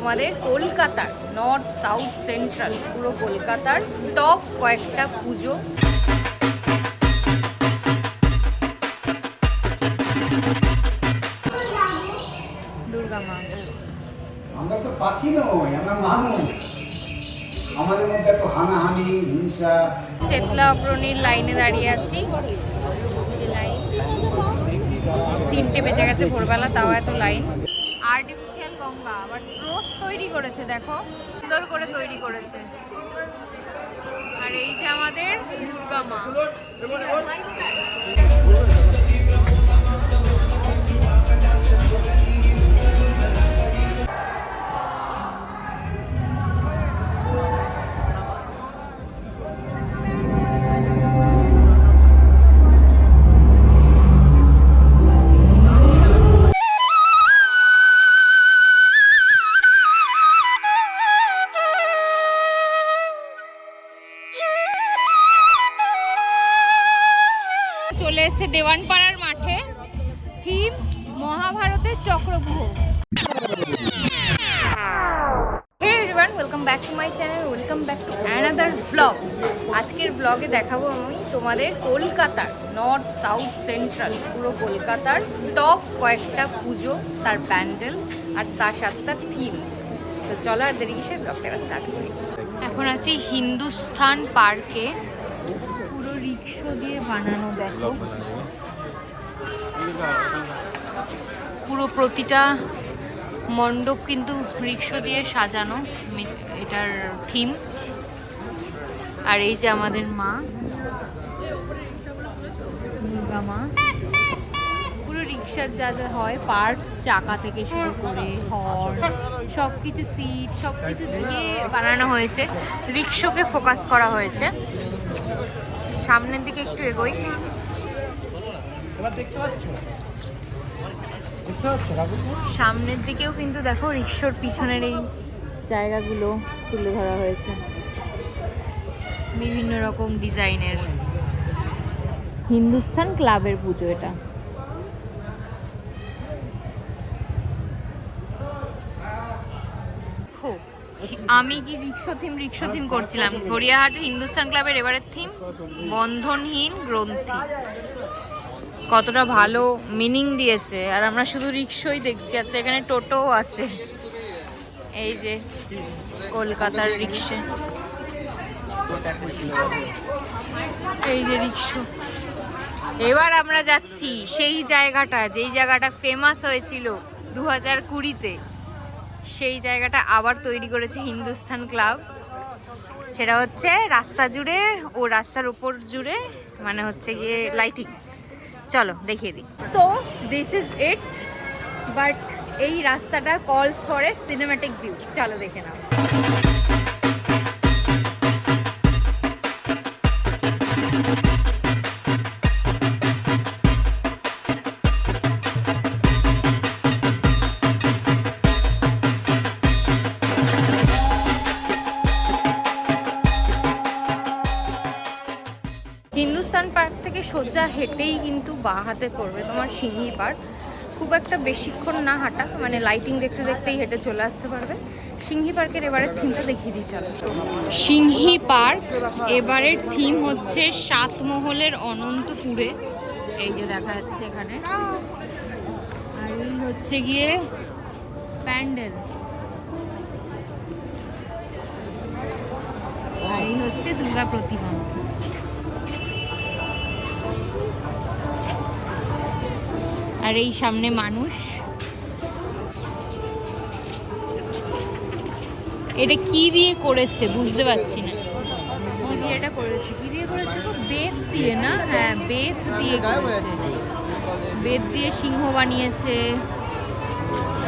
আমাদের কলকাতার north south central পুরো কলকাতার টপ কয়েকটা পুজো। দুর্গা মা, আমরা তো পাখি নই, আমরা মানুষ। আমাদের মধ্যে তো হানাহানি, হিংসা। চেতলা অগ্রণীর লাইনে দাঁড়িয়ে আছি। তিনটে বেজে গেছে ভোরবেলা, তাও এত লাইন। আর্টিফিশিয়াল গঙ্গা আবার স্রোত তৈরি করেছে, দেখো সুন্দর করে তৈরি করেছে। আর এই যে আমাদের দুর্গা মা। চলে এসেছে দেওয়ানপাড়ার মাঠে, থিম মহাভারতের চক্রব্যূহ। Hey everyone, welcome back to my channel, welcome back to another blog. আজকের ব্লগে দেখাবো আমি তোমাদের কলকাতার নর্থ সাউথ সেন্ট্রাল পুরো কলকাতার টপ কয়েকটা পুজো, তার প্যান্ডেল আর তার সাথে তার থিম। তো চলো আর দেরি কিসের, ব্লগটা স্টার্ট করি। এখন আছি হিন্দুস্থান পার্কে, পুরো রিক্সা দিয়ে বানানো, দেখো পুরো প্রতিটা মণ্ডপ কিন্তু রিক্সা দিয়ে সাজানো, এটার থিম। আর এই যে আমাদের মা দুর্গা মা, পুরো রিক্সার যা যা হয় পার্টস, চাকা থেকে শুরু করে হর্ন সব কিছু, সিট সব কিছু দিয়ে বানানো হয়েছে, রিক্সাকে ফোকাস করা হয়েছে। সামনের দিকে একটু এগোই, সামনের দিকেও কিন্তু দেখো রিক্সার পিছনের এই জায়গাগুলো তুলে ধরা হয়েছে বিভিন্ন রকম ডিজাইনের। হিন্দুস্থান ক্লাবের পুজো এটা। আমি কি রিক্সা থিম করছিলাম। গড়িয়াহাটের হিন্দুস্তান ক্লাবের এবারের থিম বন্ধনহীন গ্রন্থি। কতটা ভালো মিনিং দিয়েছে। আর আমরা শুধু রিক্সাই দেখছি। আচ্ছা, এখানে টোটোও আছে, এই যে কলকাতার রিক্সা, এই যে রিক্সা। এবার আমরা যাচ্ছি সেই জায়গাটা, যেই জায়গাটা ফেমাস হয়েছিল 2020-তে, সেই জায়গাটা আবার তৈরি করেছে হিন্দুস্থান ক্লাব। সেটা হচ্ছে রাস্তা জুড়ে ও রাস্তার উপর জুড়ে, মানে হচ্ছে গিয়ে লাইটিং। চলো দেখিয়ে দিই। So this is it, but এই রাস্তাটা কলস ফর এ সিনেম্যাটিক ভিউ। চলো দেখে নাও। হিন্দুস্তান পার্ক থেকে সোজা হেঁটেই কিন্তু বাঁ হাতে পড়বে তোমার সিংহি পার্ক। খুব একটা বেশিক্ষণ না হাঁটা, মানে লাইটিং দেখতে দেখতেই হেঁটে চলে আসতে পারবে। সিংহি পার্কের এবারের থিমটা দেখিয়ে দিই চলো। সিংহি পার্ক এবারের থিম হচ্ছে সাতমহলের অনন্তপুরে, এই যে দেখা যাচ্ছে এখানে। আর এই হচ্ছে গিয়ে প্যান্ডেল, আর এই হচ্ছে দুর্গা প্রতিমা। আর এই সামনে মানুষ। এটা কি দিয়ে করেছে বুঝতে পারছি না, কি দিয়ে এটা করেছে, কি দিয়ে করেছে তো, বেত দিয়ে না? হ্যাঁ, বেত দিয়ে করেছে, বেত দিয়ে সিংহ বানিয়েছে,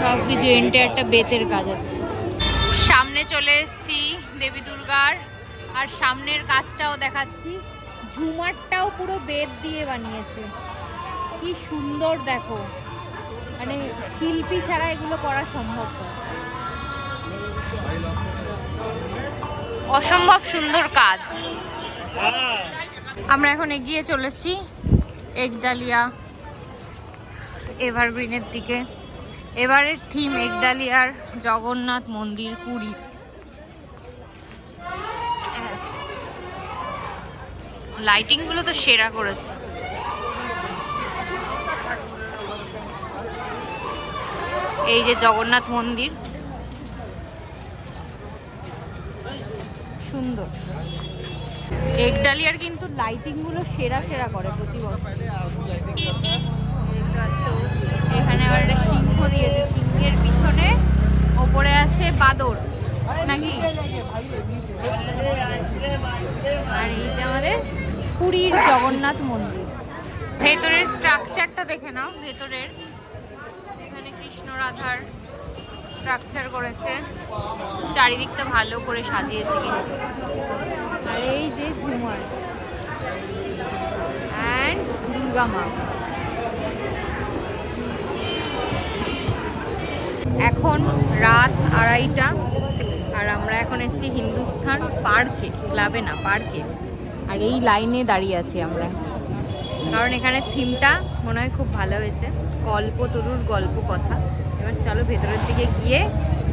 সব কিছু এন্টায়ারটা বেতের কাজ আছে। সামনে চলে এসেছি দেবী দুর্গার, আর সামনের কাজটাও দেখাচ্ছি। ঝুমারটাও পুরো বেত দিয়ে বানিয়েছে, কি সুন্দর দেখো, মানে শিল্পী ছাড়া এগুলো করা সম্ভব নয়। অসম্ভব সুন্দর কাজ। আমরা এখন এগিয়ে চলেছি একডালিয়া এভারগ্রিনের দিকে। এবারের থিম একডালিয়ার জগন্নাথ মন্দির পুরী। লাইটিং গুলো তো সেরা করেছে। এই যে জগন্নাথ মন্দির, সুন্দর। একডালিয়ার কিন্তু লাইটিং গুলো সেরা সেরা করে প্রতি বছর। দেখতে পাচ্ছ এখানে আবার একটা সিংহ দিয়েছে, সিংহের পিছনে ওপরে আছে বাদর নাকি। আর এই যে আমাদের পুরীর জগন্নাথ মন্দির। ভেতরের স্ট্রাকচারটা দেখে নাও, ভেতরের এখানে কৃষ্ণ রাধার স্ট্রাকচার করেছে, চারিদিকটা ভালো করে সাজিয়েছে কিন্তু। আর এই যে ঝুমার অ্যান্ড দুর্গা মা। এখন রাত 2:30 আর আমরা এখন এসেছি হিন্দুস্থান পার্কে, ক্লাবে না পার্কে। আর এই লাইনে দাঁড়িয়ে আছি আমরা, কারণ এখানে থিমটা মনে হয় খুব ভালো হয়েছে, কল্পতরুর গল্প কথা। এবার চলো ভেতরের দিকে গিয়ে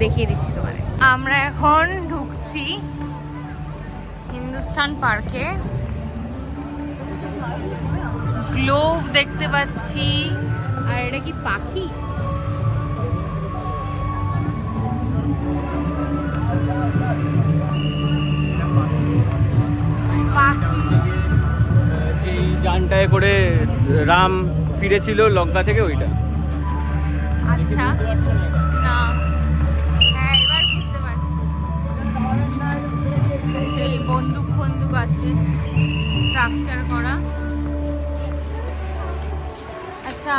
দেখিয়ে দিচ্ছি তোমার। আমরা এখন ঢুকছি হিন্দুস্থান পার্কে। গ্লোব দেখতে পাচ্ছি। আর এটা কি পাখি? পাখি যে যানটায় করে রাম ফিরেছিল লঙ্কা থেকে, ওইটা। আচ্ছা, না হ্যাঁ এবার বুঝতে পারছি। সেই বন্দুক ফন্দুক আছে স্ট্রাকচার করা। আচ্ছা,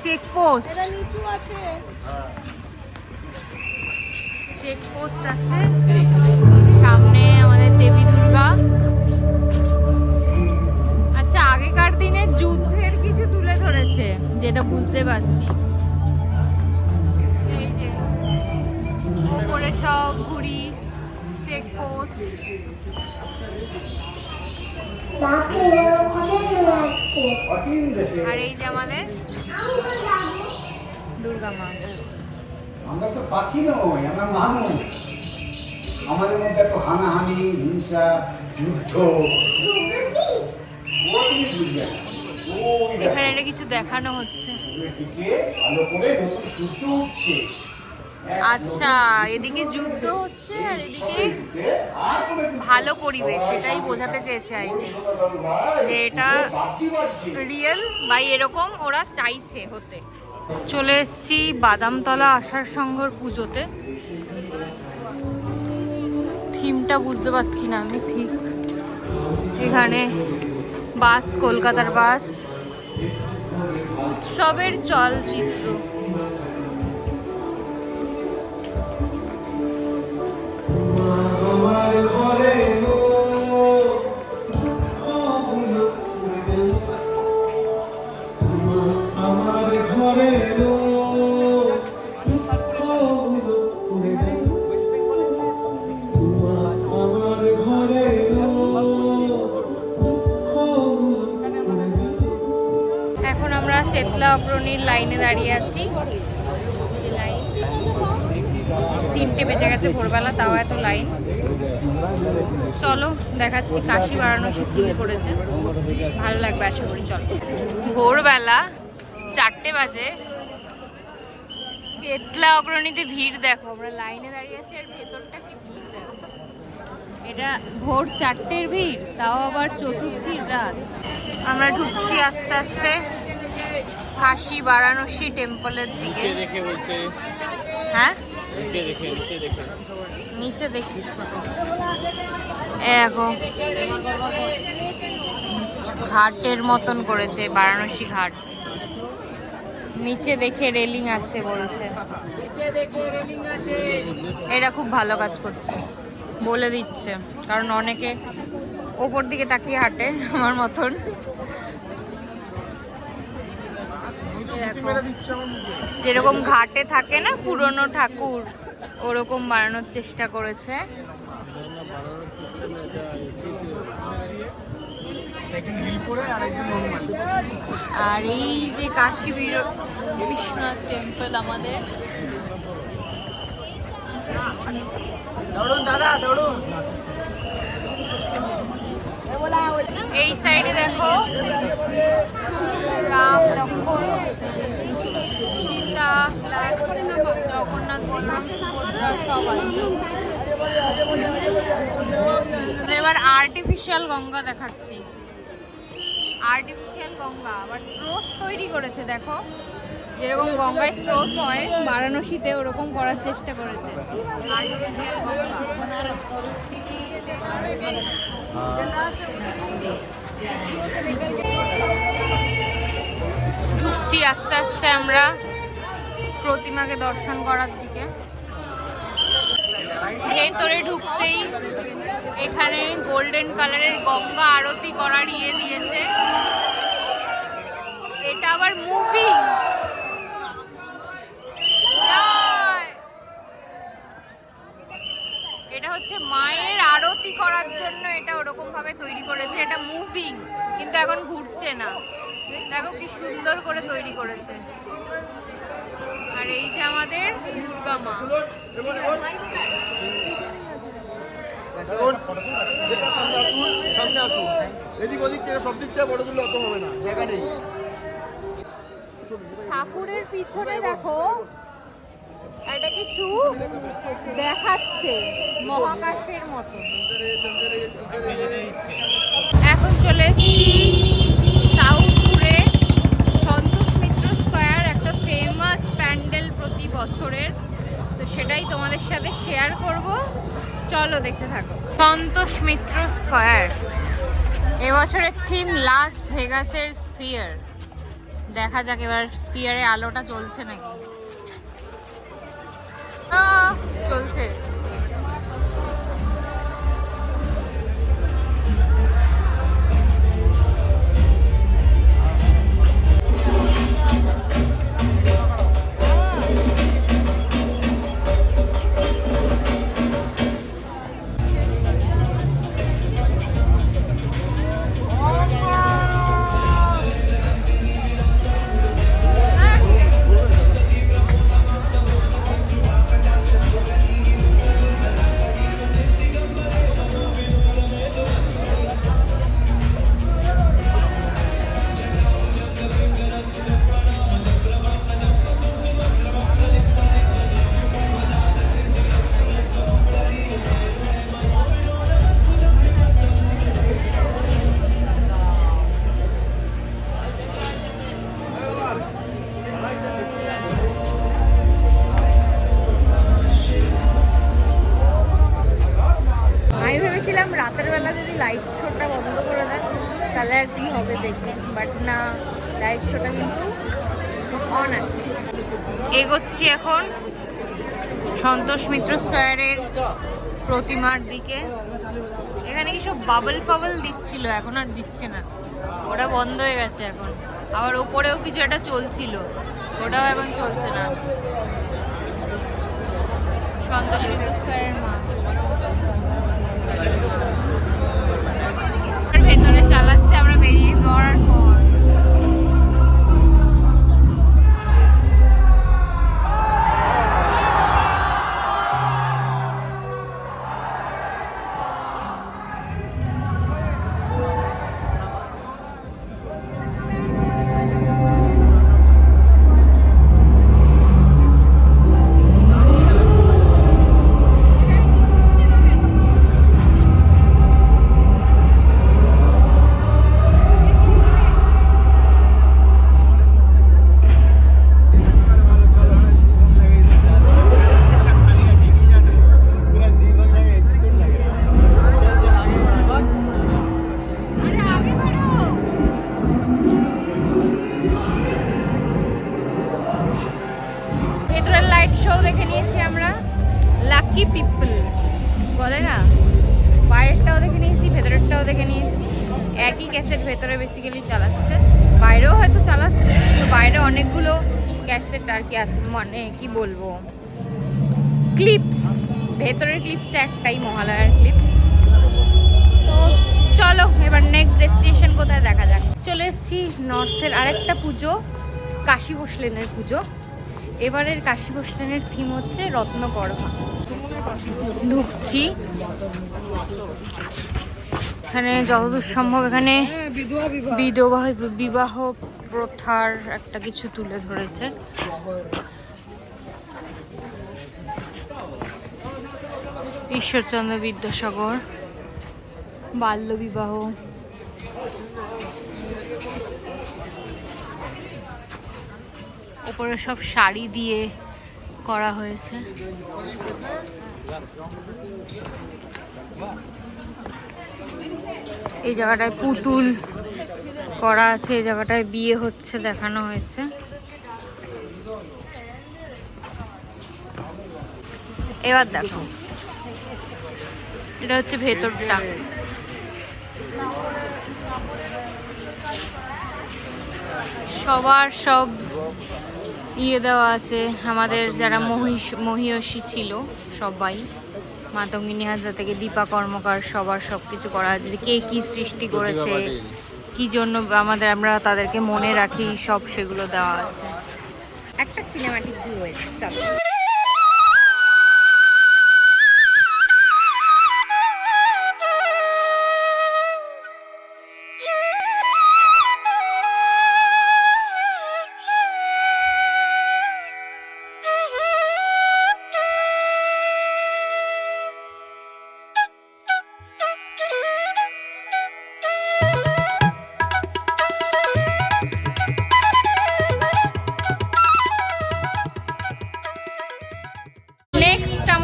চেকপোস্ট, চেকপোস্ট আছে। সামনে আমাদের দেবী দুর্গা। আচ্ছা, আগেকার দিনের যুদ্ধের কিছু তুলে ধরেছে যেটা বুঝতে পারছি। এই যে উপরে সব ঘুড়ি, চেকপোস্ট। আর এই যে আমাদের দুর্গা মা। আমরা তো পাখি নই, আমরা মানুষ। আমাদের মধ্যে এত হানাহানি, হিংসা, যুদ্ধ, ও তুমি বুঝবে না। এখানে এটা কিছু দেখানো হচ্ছে। এদিকে ভালো করে নতুন সূর্য উঠছে। আচ্ছা, এদিকে যুদ্ধ হচ্ছে আর এদিকে ভালো পরিবেশ, সেটাই বোঝাতে চেয়েছে আই গেস, যে এটা রিয়েল বা এরকম ওরা চাইছে হতে। চলে এসেছি বাদামতলা আষাঢ় সংঘর পুজোতে। থিমটা বুঝতে পারছি না আমি ঠিক। এখানে বাস, কলকাতার বাস, উৎসবের চলচ্চিত্র। এখন আমরা চেতলা অগ্রণীর লাইনে দাঁড়িয়ে আছি। লাইন 3টে বেজে গেছে ভোরবেলা, তাও এত লাইন। চলো দেখাচ্ছি, কাশি বারাণসী থিম করেছে, ভালো লাগবে আশা করি। চলো, ভোরবেলা 4টে বাজে, চেতলা অগ্রণীতে ভিড় দেখো। আমরা লাইনে দাঁড়িয়ে আছি আর ভেতরটা কি ভিড় দেখো। এটা ভোর 4টের ভিড়, তাও আবার চতুর্থীর রাত। আমরা ঢুকছি আস্তে আস্তে কাশি বারাণসী টেম্পলের দিকে। হ্যাঁ, নিচে দেখছি। দেখো ঘাটের মতন করেছে, বারাণসী ঘাট। নিচে দেখে রেলিং আছে বলছে। এটা খুব ভালো কাজ করছে বলে দিচ্ছে, কারণ অনেকে ওপর দিকে তাকিয়ে হাঁটে আমার মতন। যেরকম ঘাটে থাকে না পুরনো ঠাকুর, ওরকম বানানোর চেষ্টা করেছে। আর এই যে কাশী বিশ্বনাথ টেম্পল আমাদের। এই সাইডে দেখো রাম লক্ষ্মণ সীতা জগন্নাথ বলরাম সুভদ্রা সব আছে। এবার আর্টিফিশিয়াল গঙ্গা দেখাচ্ছি। আর্টিফিশিয়াল গঙ্গা আবার স্রোত তৈরি করেছে, দেখো যেরকম গঙ্গায় স্রোত হয় বারাণসীতে ওরকম করার চেষ্টা করেছে। আর্টিফিশিয়াল গঙ্গা ঢুকছি আস্তে আস্তে আমরা প্রতিমাকে দর্শন করার দিকে। ভেতরে ঢুকতেই এখানে গোল্ডেন কালারের গঙ্গা আরতি করার দিয়েছে। এটা আবার মুভিং, এটা হচ্ছে মায়ের আরতি করার জন্য এটা ওরকম ভাবে তৈরি করেছে। এটা মুভিং কিন্তু এখন ঘুরছে না, দেখো কি সুন্দর করে তৈরি করেছে। আর এই যে আমাদের দুর্গা মা। ঠাকুরের পিছনে দেখো এটা কিছু দেখাচ্ছে মহাকাশের মতো। এখন চলে এসেছি সাউথপুরে সন্তোষ মিত্র স্কয়ার, একটা ফেমাস প্যান্ডেল প্রতি বছরের, তো সেটাই তোমাদের সাথে শেয়ার করব, চলো দেখতে থাকো। সন্তোষ মিত্র স্কয়ার এবছরের থিম লাস ভেগাসের স্পিয়ার। দেখা যাক এবার স্পিয়ারে আলোটা চলছে নাকি। চলছে। রাতের বেলা যদি লাইট শোটা বন্ধ করে দেয় তাহলে আর কি হবে দেখতে, বাট না, লাইট শোটা কিন্তু অন আছে। এগোচ্ছি এখন সন্তোষ মিত্র স্কয়ারের প্রতিমার দিকে। এখানে কি সব বাবল ফাবল দিচ্ছিল, এখন আর দিচ্ছে না, ওটা বন্ধ হয়ে গেছে এখন। আবার ওপরেও কিছু একটা চলছিল, ওটাও এখন চলছে না। সন্তোষ মিত্র স্কয়ারের মা ভেতরে চালাচ্ছে, আমরা বেরিয়ে পড়ার পর। দেখে নিয়েছি আমরা, লাকি পিপল বলে না, বাইরেরটাও দেখে নিয়েছি ভেতরেরটাও দেখে নিয়েছি। একই ক্যাসেট ভেতরে বেসিক্যালি চালাচ্ছে, বাইরেও হয়তো চালাচ্ছে, তো বাইরে অনেকগুলো ক্যাসেট আর কি আছে, মানে কি বলবো, ক্লিপস। ভেতরের ক্লিপসটা একটাই, মহালয়ার ক্লিপস। তো চলো এবার নেক্সট ডেস্টিনেশন কোথায় দেখা যাক। চলে এসেছি নর্থের আরেকটা পুজো, কাশী বসলেনের পুজো। এবারের কাশী বসলেনের থিম হচ্ছে রত্নগর্ভা। ঢুকছি, এখানে যতদূর সম্ভব এখানে বিধবা বিবাহ প্রথার একটা কিছু তুলে ধরেছে। ঈশ্বরচন্দ্র বিদ্যাসাগর, বাল্যবিবাহ, ওপরে সব শাড়ি দিয়ে করা হয়েছে। এই জায়গাটায় পুতুল করা আছে, এই জায়গাটায় বিয়ে হচ্ছে দেখানো হয়েছে। এবার দেখো, এটা হচ্ছে ভেতরটা। সবার সব ইয়ে দেওয়া আছে, আমাদের যারা মহিষী ছিল সবাই, মাতঙ্গিনী হাজরা থেকে দীপা কর্মকার, সবার সব কিছু করা আছে, যে কে কি সৃষ্টি করেছে, কি জন্য আমরা তাদেরকে মনে রাখি, সব সেগুলো দেওয়া আছে। একটা সিনেমাটিক ভিউ হয়েছে। চলো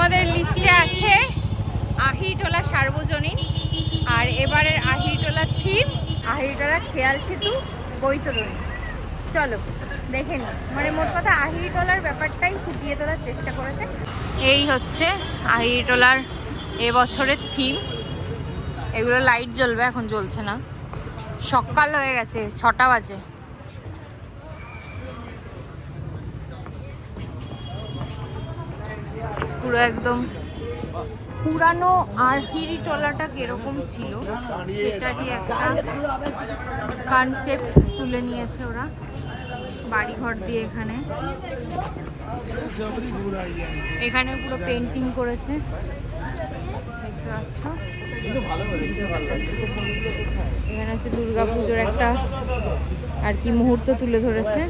আমাদের লিস্টে আছে আহিরীটোলা সার্বজনীন, আর এবারের আহিরীটোলার থিম আহিরীটোলা খেয়াল সেতু বৈতরণী। চলো দেখে নি, মানে মোট কথা আহিরীটোলার ব্যাপারটাই ফুটিয়ে তোলার চেষ্টা করেছে। এই হচ্ছে আহিরীটোলার এবছরের থিম। এগুলো লাইট জ্বলবে, এখন জ্বলছে না, সকাল হয়ে গেছে, 6টা বাজে। পুরো একদম পুরানো আহিরীটোলাটা কিরকম ছিল সেটারই একটা কনসেপ্ট তুলে নিয়েছে ওরা, বাড়িঘর দিয়ে। এখানে পুরো পেন্টিং করেছে, দেখতে পাচ্ছ। এখানে হচ্ছে দুর্গাপুজোর একটা আর কি মুহূর্ত তুলে ধরেছে।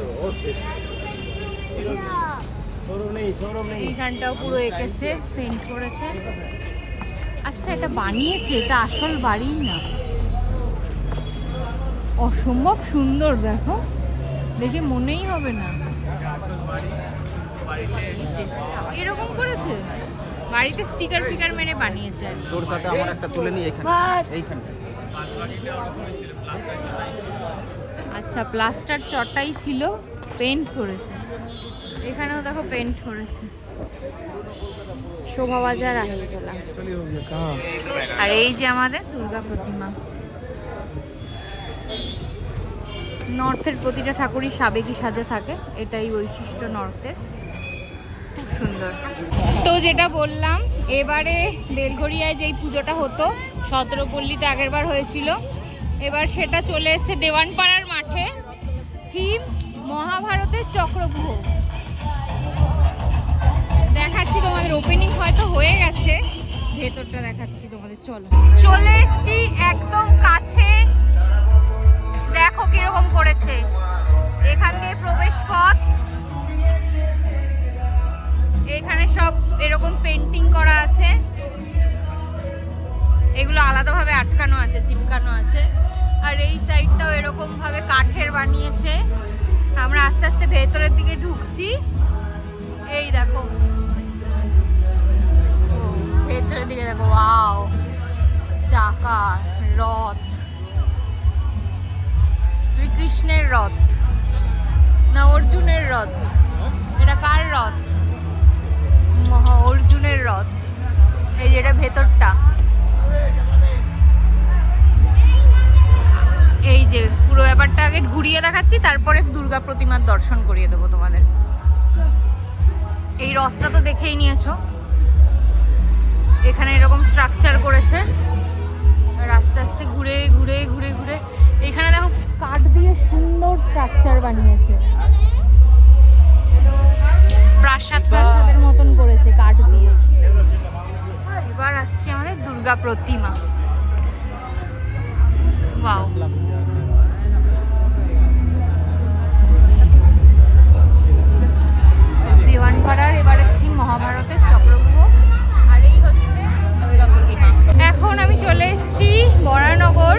এইখানটাও পুরো এঁকেছে, পেন্ট করেছে। আচ্ছা, এটা বানিয়েছে, এটা আসল বাড়ি না, অসম্ভব সুন্দর। দেখো, দেখে মনেই হবে না এরকম করেছে। বাড়িতে স্টিকার ফিকার মেরে বানিয়েছে। তোর সাথে আমার একটা তুলে নিয়ে এইখানে। আচ্ছা, প্লাস্টার চটাই ছিল, পেন্ট করেছে। এখানেও দেখো পেন্ট করেছে। শোভাবাজার আহিরীটোলা। আর এই যে আমাদের দুর্গা প্রতিমা। নর্থের প্রতিটা ঠাকুরই সাবেকি সাজে থাকে, এটাই বৈশিষ্ট্য নর্থের। খুব সুন্দর। তো যেটা বললাম, এবারে বেলঘরিয়ায় যেই পুজোটা হতো, 17পল্লীতে আগেরবার হয়েছিল, এবার সেটা চলে এসেছে দেওয়ানপাড়ার মাঠে। থিম মহাভারতের চক্রব্যূহ। দেখাচ্ছি তোমাদের, ওপেনিং হয়তো হয়ে গেছে, ভেতরটা দেখাচ্ছি তোমাদের। চলো, চলে এসছি একদম কাছে। দেখো কিরকম করেছে, এখান দিয়ে প্রবেশ পথ, এখানে সব এরকম পেন্টিং করা আছে, এগুলো আলাদাভাবে আটকানো আছে, চিপকানো আছে। আর এই সাইডটাও এরকম ভাবে কাঠের বানিয়েছে। আমরা আস্তে আস্তে ভেতরের দিকে ঢুকছি। এই দেখো, ভেতরের দিকে দেখো, ওয়াও, চাকা, রথ, শ্রীকৃষ্ণের রথ না অর্জুনের রথ? এটা কার রথ? অর্জুনের রথ। এই যে এটা ভেতরটা, এই যে পুরো ব্যাপারটা আগে ঘুরিয়ে দেখাচ্ছি, তারপরে দুর্গা প্রতিমার দর্শন করিয়ে দেবো তোমাদের। এই রথটা তো দেখেই নিয়েছো, এখানে এরকম স্ট্রাকচার করেছে, আস্তে আস্তে ঘুরে ঘুরে ঘুরে ঘুরে এখানে দেখো কাঠ দিয়ে সুন্দর স্ট্রাকচার বানিয়েছে, প্রাসাদের মতন করেছে কাঠ দিয়ে। এবার আসছে আমাদের দুর্গা প্রতিমা। ওয়াও, দেওয়ানপাড়ার এবারে থিম মহাভারতের চক্রব্যূহ, আর এই হচ্ছে দুর্গা প্রতিমা। এখন আমি চলে এসেছি বরানগর,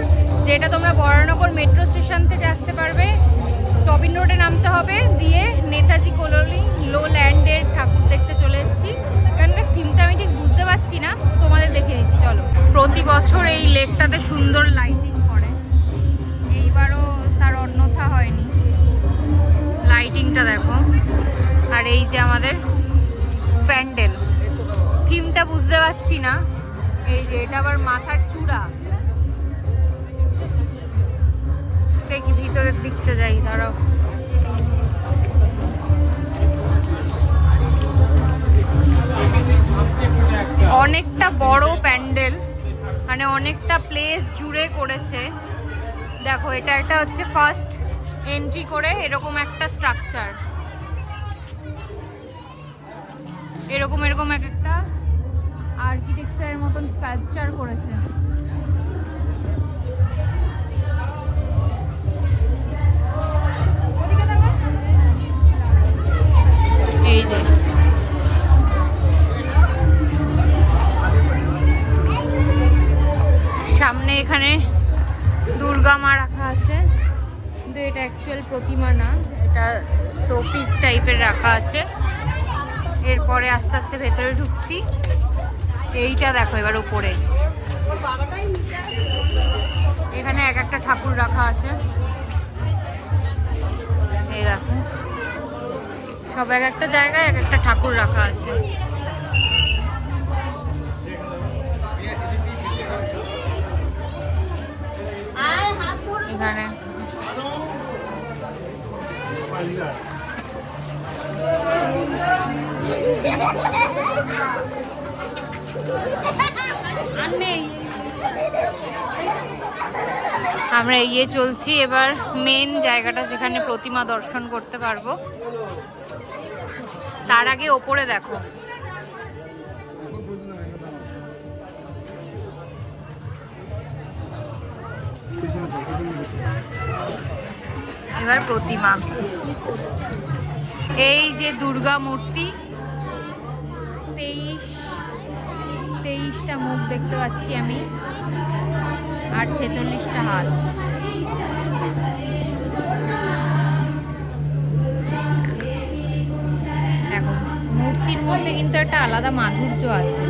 যেটা তোমরা বরানগর মেট্রো স্টেশন থেকে আসতে পারবে। টবিন রোডে নামতে হবে, দিয়ে নেতাজি কলোনি লো ল্যান্ডের ঠাকুর দেখতে চলে এসেছি। এখানকার থিমটা আমি ঠিক বুঝতে পারছি না, তোমাদের দেখে দিচ্ছি চলো। প্রতি বছর এই লেকটাতে সুন্দর লাইটিং করে, এইবারও তার অন্যথা হয়নি। লাইটিংটা দেখো, আর এই যে আমাদের প্যান্ডেল, থিমটা বুঝতে পারছি না। এই যে এটা আবার মাথার চূড়া, দেখি ভিতরের দিকটা যাই, দাঁড়াও। অনেকটা বড় প্যান্ডেল, মানে অনেকটা প্লেস জুড়ে করেছে। দেখো এটা একটা হচ্ছে ফার্স্ট এন্ট্রি করে এরকম একটা স্ট্রাকচার, এরকম এরকম এক একটা আর্কিটেকচারের মতন স্কাল্পচার করেছে। এই যে সামনে এখানে দুর্গা মা রাখা আছে, কিন্তু এটা অ্যাকচুয়াল প্রতিমা না, এটা শোপিস টাইপের রাখা আছে। এরপরে আস্তে আস্তে ভেতরে ঢুকছি। এইটা দেখো এবার উপরে, এখানে এক একটা ঠাকুর রাখা আছে। এই দেখো সব এক একটা জায়গায় এক একটা ঠাকুর রাখা আছে। এখানে আমরা এগিয়ে চলছি এবার মেন জায়গাটা, যেখানে প্রতিমা দর্শন করতে পারবো। তার আগে ওপরে দেখো, এবার প্রতিমা, এই যে দুর্গা মূর্তি, 23টা মুখ দেখতে পাচ্ছি আমি, আর 46টা হাত। দেখো মূর্তির মধ্যে কিন্তু একটা আলাদা মাধুর্য আছে।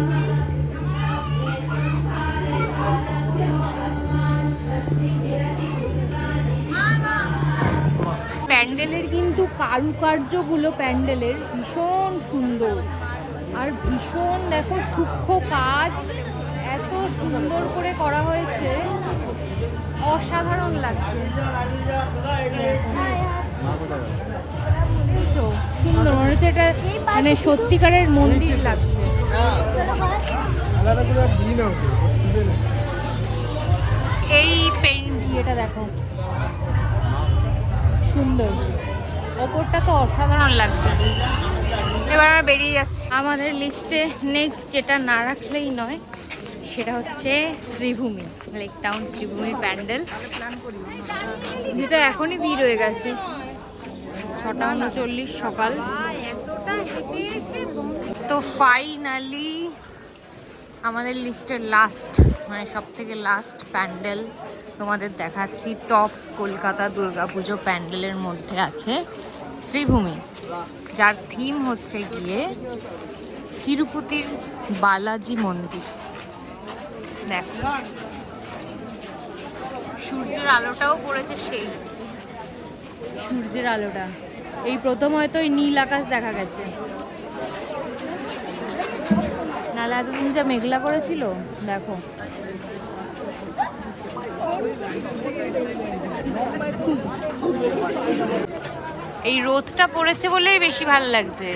প্যান্ডেলের কিন্তু কারুকার্যগুলো প্যান্ডেলের ভীষণ সুন্দর, আর ভীষণ দেখো সূক্ষ্ম কাজ, এত সুন্দর করে করা হয়েছে, অসাধারণ লাগছে। সুন্দর মনে হচ্ছে, এটা মানে সত্যিকারের মন্দির লাগছে। এই ইয়েটা দেখো সুন্দর, ওপরটা তো অসাধারণ লাগছে। এবার আমরা বেরিয়ে যাচ্ছি। আমাদের লিস্টে নেক্সট যেটা না রাখলেই নয়, সেটা হচ্ছে শ্রীভূমি, লেক টাউন শ্রীভূমির প্যান্ডেল, যেটা এখনই ভিড় হয়ে গেছে। 6:39 সকাল। তো ফাইনালি আমাদের লিস্টের লাস্ট, মানে সব থেকে লাস্ট প্যান্ডেল তোমাদের দেখাচ্ছি। টপ কলকাতা দুর্গাপুজো প্যান্ডেলের মধ্যে আছে শ্রীভূমি, যার থিম হচ্ছে গিয়ে তিরুপতির বালাজি মন্দির। দেখো সূর্যের আলোটাও পড়েছে, সেই সূর্যের আলোটা এই প্রথম হয়তো ওই নীল আকাশ দেখা গেছে, নাহলে এতদিন যা মেঘলা করেছিল। দেখো এই রোদটা পড়েছে বলেই বেশি ভালো লাগছে।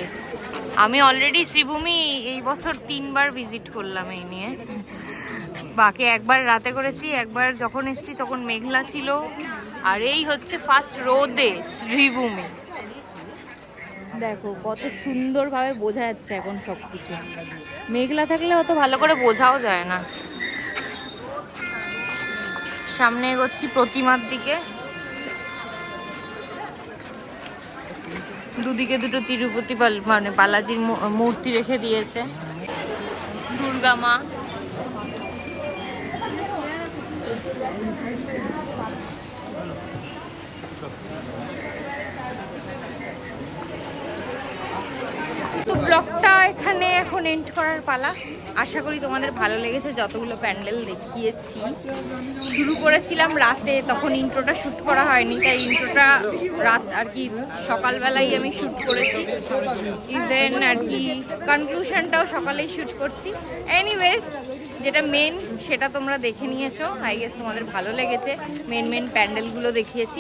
আমি অলরেডি শ্রীভূমি এই বছর 3বার ভিজিট করলাম এই নিয়ে। বাকি একবার রাতে করেছি, একবার যখন এসেছি তখন মেঘলা ছিল, আর এই হচ্ছে ফার্স্ট রোদে শ্রীভূমি। দেখো কত সুন্দরভাবে বোঝা যাচ্ছে এখন সব কিছু, মেঘলা থাকলে অত ভালো করে বোঝাও যায় না। সামনে এগোচ্ছি প্রতিমার দিকে, দুদিকে দুটো তিরুপতি মানে বালাজির মূর্তি রেখে দিয়েছে, দুর্গা মা। তো ব্লগটা এখানে এখন এন্ড করার পালা। আশা করি তোমাদের ভালো লেগেছে যতগুলো প্যান্ডেল দেখিয়েছি। শুরু করেছিলাম রাতে, তখন ইন্ট্রোটা শ্যুট করা হয়নি, তাই ইন্ট্রোটা রাত আর কি সকালবেলাই আমি শ্যুট করেছি, ইভেন আর কি কনক্লুশনটাও সকালেই শ্যুট করছি। এনিওয়েজ যেটা মেন সেটা তোমরা দেখে নিয়েছো, আই গেস তোমাদের ভালো লেগেছে। মেন প্যান্ডেলগুলো দেখিয়েছি।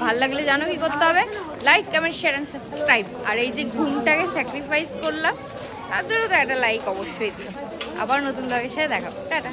ভালো লাগলে জানো কি করতে হবে, like comment share and subscribe. আর এই যে ঘুমটাকে স্যাক্রিফাইস করলাম তার জন্য তো একটা লাইক অবশ্যই দিও। আবার নতুন ব্লগের সাথে দেখা, টাটা।